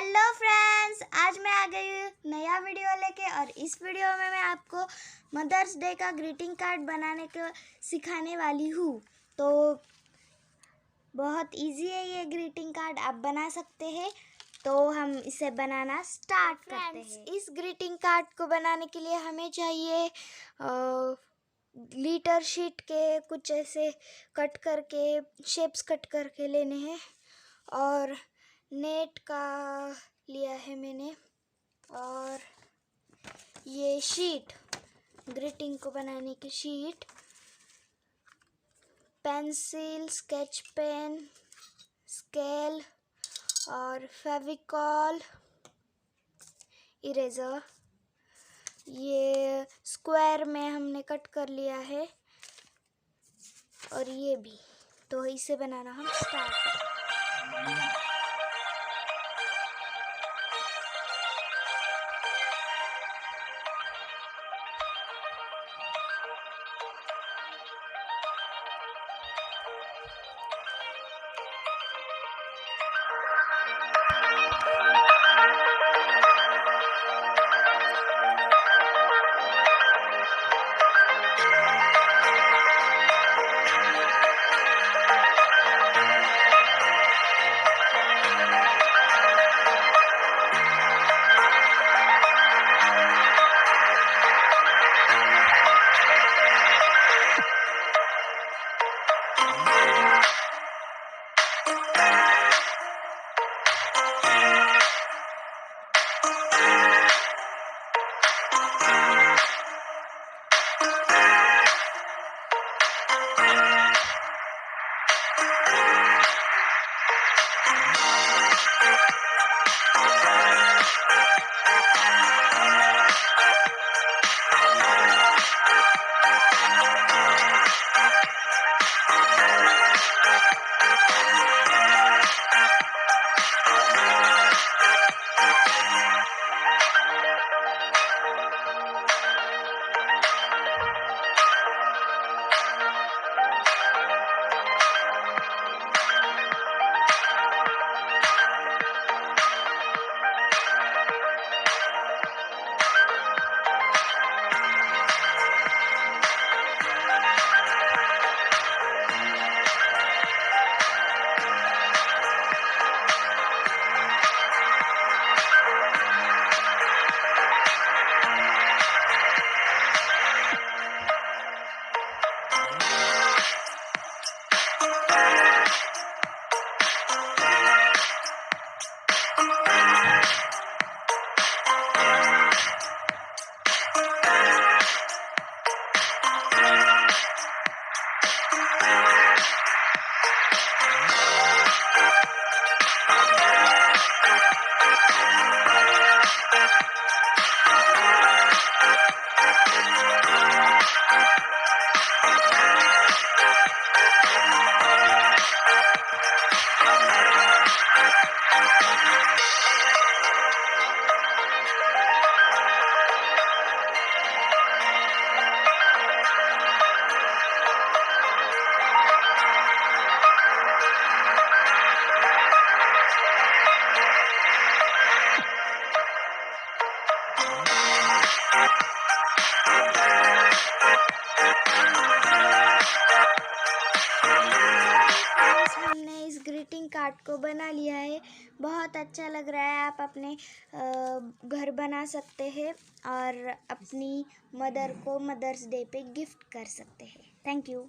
Hello friends, आज मैं आ गई हूँ नया वीडियो लेके। और इस वीडियो में मैं आपको मदर्स डे का ग्रीटिंग कार्ड बनाने को सिखाने वाली हूँ। तो बहुत इजी है, ये ग्रीटिंग कार्ड आप बना सकते हैं। तो हम इसे बनाना स्टार्ट करते हैं। इस ग्रीटिंग कार्ड को बनाने के लिए हमें चाहिए ग्लिटर शीट के कुछ ऐसे कट करके शेप्स कट करके लेने हैं, और नेट का लिया है मैंने, और ये शीट ग्रीटिंग को बनाने की sheet, pencil, sketch pen, scale और फेविकॉल, इरेज़र। ये स्क्वायर में हमने कट कर लिया है, और ये भी। तो इसे बनाना हम स्टार्ट करें। हमने इस ग्रीटिंग कार्ड को बना लिया है। बहुत अच्छा लग रहा है। आप अपने घर बना सकते हैं और अपनी मदर को मदर्स डे पे गिफ्ट कर सकते हैं। Thank you.